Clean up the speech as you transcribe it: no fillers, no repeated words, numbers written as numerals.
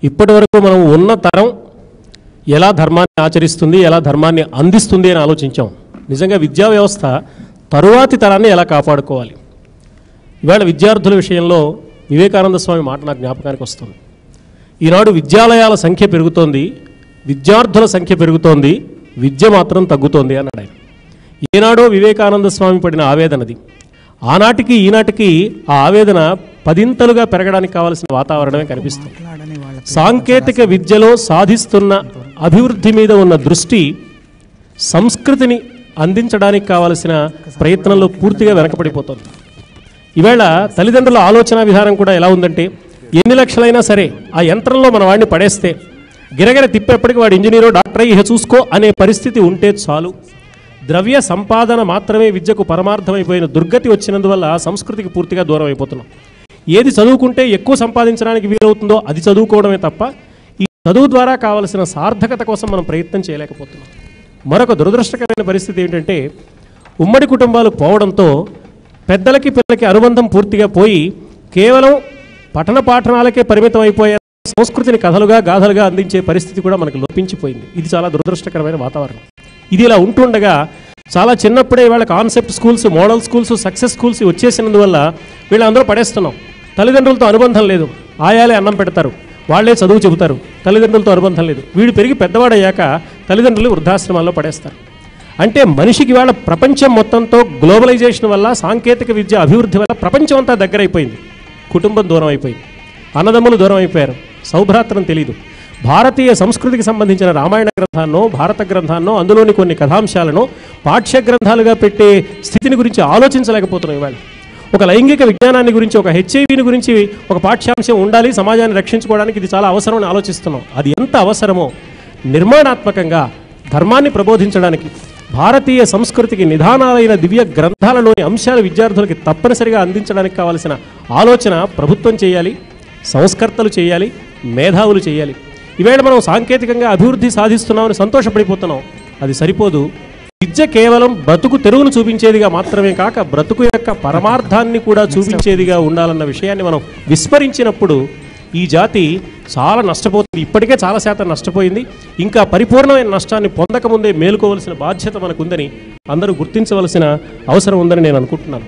ఇప్పటి వరకు మనం ఉన్న తరం ఎలా ధర్మాన్ని ఆచరిస్తుంది, ఎలా ధర్మాన్ని అందిస్తుంది అని ఆలోచించాం. నిజంగా విద్యా వ్యవస్థ తరువాతి తరాన్ని ఎలా కాపాడుకోవాలి. ఇవాళ విద్యార్థుల విషయంలో వివేకానంద స్వామి మాట నాకు జ్ఞాపకానికి వస్తుంది. ఈనాడు విద్యాలయాల సంఖ్య పెరుగుతోంది, విద్యార్థుల సంఖ్య పెరుగుతోంది, విద్య మాత్రం తగ్గుతోంది అన్నాడు ఆయన. ఏనాడో వివేకానంద స్వామి పడిన ఆవేదనది. ఆనాటికి ఈనాటికి ఆ ఆవేదన పదింతలుగా పెరగడానికి కావాల్సిన వాతావరణమే కనిపిస్తుంది. సాంకేతిక విద్యలో సాధిస్తున్న అభివృద్ధి మీద ఉన్న దృష్టి సంస్కృతిని అందించడానికి కావలసిన ప్రయత్నంలో పూర్తిగా వెనకబడిపోతుంది. ఈవేళ తల్లిదండ్రుల ఆలోచన విధానం కూడా ఎలా ఉందంటే, ఎన్ని లక్షలైనా సరే ఆ యంత్రంలో మన వాడిని పడేస్తే గిరగిర తిప్పేప్పటికీ వాడు ఇంజనీరో డాక్టర్ అయ్యి చూసుకో అనే పరిస్థితి ఉంటే చాలు. ద్రవ్య సంపాదన మాత్రమే విద్యకు పరమార్థమైపోయిన దుర్గతి వచ్చినందువల్ల సంస్కృతికి పూర్తిగా దూరం అయిపోతున్నాం. ఏది చదువుకుంటే ఎక్కువ సంపాదించడానికి వీలవుతుందో అది చదువుకోవడమే తప్ప ఈ చదువు ద్వారా కావలసిన సార్థకత కోసం మనం ప్రయత్నం చేయలేకపోతున్నాం. మరొక దురదృష్టకరమైన పరిస్థితి ఏంటంటే, ఉమ్మడి కుటుంబాలు పోవడంతో పెద్దలకి పిల్లలకి అనుబంధం పూర్తిగా పోయి కేవలం పఠన పాఠనాలకే పరిమితం అయిపోయే సంస్కృతిని కథలుగా గాథలుగా అందించే పరిస్థితి కూడా మనకు లోపించిపోయింది. ఇది చాలా దురదృష్టకరమైన వాతావరణం. ఇది ఇలా ఉంటుండగా చాలా చిన్నప్పుడే వాళ్ళ concept schools, model schools, success schools వచ్చేసినందువల్ల వీళ్ళందరూ పడేస్తున్నాం. తల్లిదండ్రులతో అనుబంధం లేదు, ఆయాలే అన్నం పెడతారు, వాళ్లే చదువు చెబుతారు, తల్లిదండ్రులతో అనుబంధం లేదు. వీడు పెరిగి పెద్దవాడయ్యాక తల్లిదండ్రులు వృద్ధాశ్రమాల్లో పడేస్తారు. అంటే మనిషికి వాళ్ళ ప్రపంచం మొత్తంతో గ్లోబలైజేషన్ వల్ల, సాంకేతిక విద్య అభివృద్ధి వల్ల ప్రపంచం అంతా దగ్గరైపోయింది. కుటుంబం దూరం అయిపోయింది, అన్నదమ్ములు దూరం అయిపోయారు, సౌభ్రాత్రం తెలీదు. భారతీయ సంస్కృతికి సంబంధించిన రామాయణ గ్రంథాన్నో, భారత గ్రంథాన్నో, అందులోని కొన్ని కథాంశాలను పాఠ్య గ్రంథాలుగా పెట్టే స్థితిని గురించి ఆలోచించలేకపోతున్నాం. ఇవాళ ఒక లైంగిక విజ్ఞానాన్ని గురించి, ఒక హెచ్ఐవిని గురించి ఒక పాఠ్యాంశం ఉండాలి, సమాజాన్ని రక్షించుకోవడానికి ఇది చాలా అవసరం అని ఆలోచిస్తున్నాం. అది ఎంత అవసరమో నిర్మాణాత్మకంగా ధర్మాన్ని ప్రబోధించడానికి భారతీయ సంస్కృతికి నిధానాలైన దివ్య గ్రంథాలలోని అంశాలు విద్యార్థులకి తప్పనిసరిగా అందించడానికి కావలసిన ఆలోచన ప్రభుత్వం చేయాలి, సంస్కర్తలు చేయాలి, మేధావులు చేయాలి. ఈవేళ మనం సాంకేతికంగా అభివృద్ధి సాధిస్తున్నామని సంతోషపడిపోతున్నాం. అది సరిపోదు. విద్య కేవలం బ్రతుకు తెరువును చూపించేదిగా మాత్రమే కాక బ్రతుకు యొక్క పరమార్థాన్ని కూడా చూపించేదిగా ఉండాలన్న విషయాన్ని మనం విస్మరించినప్పుడు ఈ జాతి చాలా నష్టపోతుంది. ఇప్పటికే చాలా శాతం నష్టపోయింది. ఇంకా పరిపూర్ణమైన నష్టాన్ని పొందకముందే మేలుకోవలసిన బాధ్యత మనకుందని అందరూ గుర్తించవలసిన అవసరం ఉందని నేను అనుకుంటున్నాను.